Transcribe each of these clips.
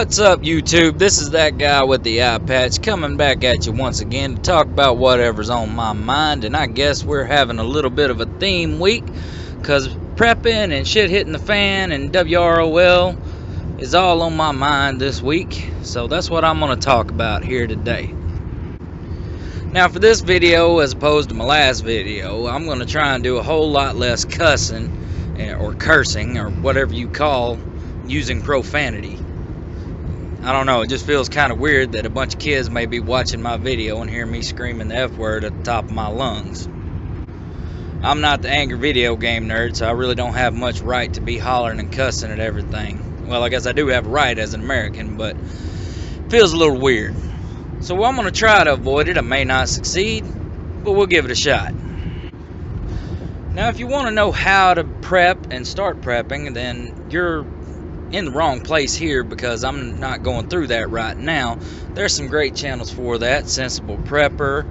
What's up, YouTube? This is that guy with the eye patch coming back at you once again to talk about whatever's on my mind. And I guess we're having a little bit of a theme week because prepping and shit hitting the fan and WROL is all on my mind this week. So that's what I'm going to talk about here today. Now for this video, as opposed to my last video, I'm going to try and do a whole lot less cussing or cursing or whatever you call using profanity. I don't know, it just feels kind of weird that a bunch of kids may be watching my video and hear me screaming the F word at the top of my lungs. I'm not the angry video game nerd, so I really don't have much right to be hollering and cussing at everything. Well, I guess I do have a right as an American, but it feels a little weird. So I'm going to try to avoid it. I may not succeed, but we'll give it a shot. Now, if you want to know how to prep and start prepping, then you're in the wrong place here, because I'm not going through that right now. There's some great channels for that. Sensible Prepper,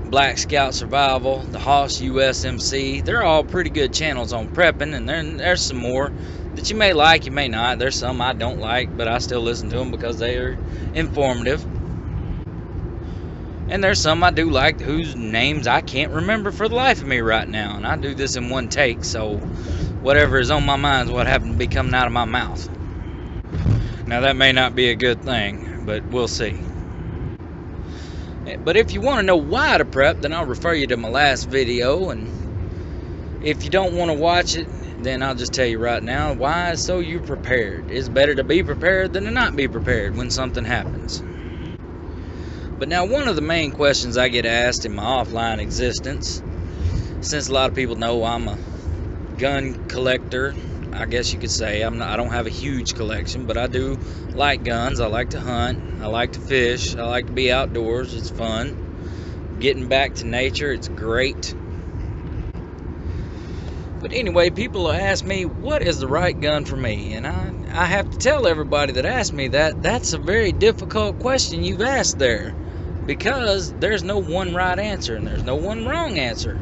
Black Scout Survival, the Hoss USMC. They're all pretty good channels on prepping, and there's some more that you may like, you may not. There's some I don't like, but I still listen to them because they are informative. And there's some I do like whose names I can't remember for the life of me right now. And I do this in one take, so whatever is on my mind is what happened to be coming out of my mouth. Now that may not be a good thing, but we'll see. But if you want to know why to prep, then I'll refer you to my last video. And if you don't want to watch it, then I'll just tell you right now why, so you're prepared. It's better to be prepared than to not be prepared when something happens. But now, one of the main questions I get asked in my offline existence, since a lot of people know I'm a gun collector, I guess you could say. I don't have a huge collection, but I do like guns. I like to hunt. I like to fish. I like to be outdoors. It's fun. Getting back to nature, it's great. But anyway, people will ask me, what is the right gun for me? And I have to tell everybody that asks me that, that's a very difficult question you've asked there. Because there's no one right answer and there's no one wrong answer.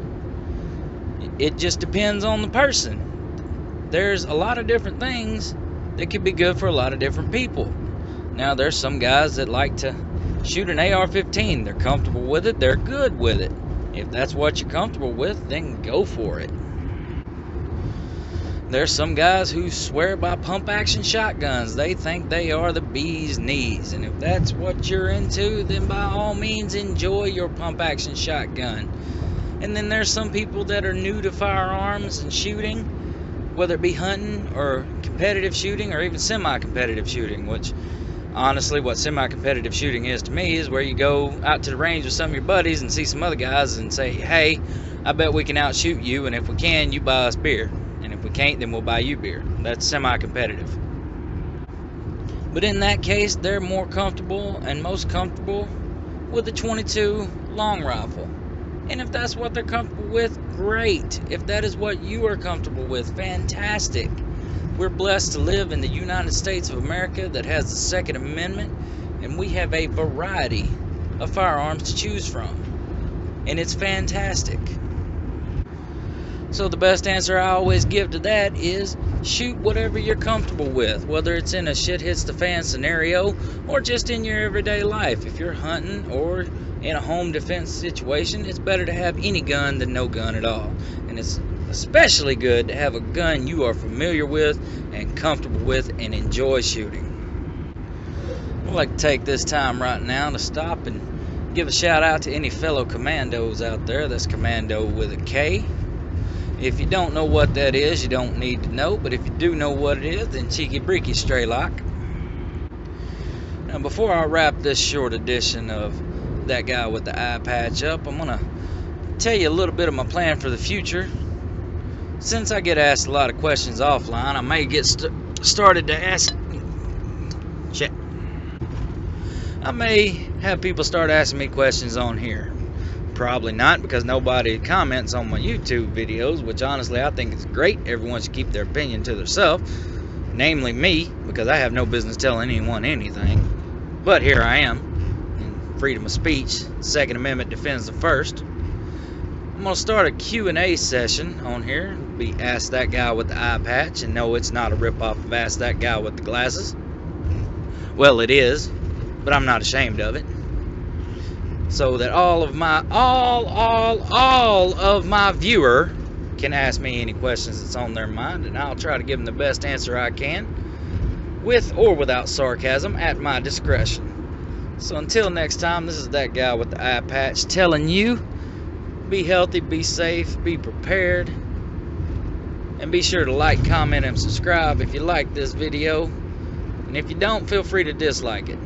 It just depends on the person. There's a lot of different things that could be good for a lot of different people. Now, there's some guys that like to shoot an AR-15. They're comfortable with it. They're good with it. If that's what you're comfortable with, then go for it. There's some guys who swear by pump-action shotguns. They think they are the bee's knees. And if that's what you're into, then by all means enjoy your pump-action shotgun. And then there's some people that are new to firearms and shooting, whether it be hunting or competitive shooting or even semi-competitive shooting, which honestly what semi-competitive shooting is to me is where you go out to the range with some of your buddies and see some other guys and say, hey, I bet we can outshoot you, and if we can, you buy us beer, and if we can't, then we'll buy you beer. That's semi-competitive. But in that case, they're more comfortable and most comfortable with a .22 long rifle. And if that's what they're comfortable with, great. If that is what you are comfortable with, fantastic. We're blessed to live in the United States of America that has the Second Amendment, and we have a variety of firearms to choose from. And it's fantastic. So the best answer I always give to that is shoot whatever you're comfortable with, whether it's in a shit hits the fan scenario or just in your everyday life. If you're hunting or in a home defense situation, it's better to have any gun than no gun at all. And it's especially good to have a gun you are familiar with and comfortable with and enjoy shooting. I'd like to take this time right now to stop and give a shout out to any fellow commandos out there. That's commando with a K. If you don't know what that is, you don't need to know, but if you do know what it is, then cheeky breeky straylock. Now, before I wrap this short edition of that guy with the eye patch up, I'm gonna tell you a little bit of my plan for the future. Since I get asked a lot of questions offline, I may get started to ask shit. I may have people start asking me questions on here. Probably not, because nobody comments on my YouTube videos, which honestly I think is great. Everyone should keep their opinion to themselves, namely me, because I have no business telling anyone anything. But here I am. Freedom of speech, Second Amendment defends the First. I'm going to start a Q&A session on here. Be Ask That Guy with the Eye Patch, and no, it's not a ripoff of Ask That Guy with the Glasses. Well, it is, but I'm not ashamed of it. So that all of my viewer can ask me any questions that's on their mind, and I'll try to give them the best answer I can, with or without sarcasm, at my discretion. So until next time, this is that guy with the eye patch telling you, be healthy, be safe, be prepared, and be sure to like, comment, and subscribe if you like this video. And if you don't, feel free to dislike it.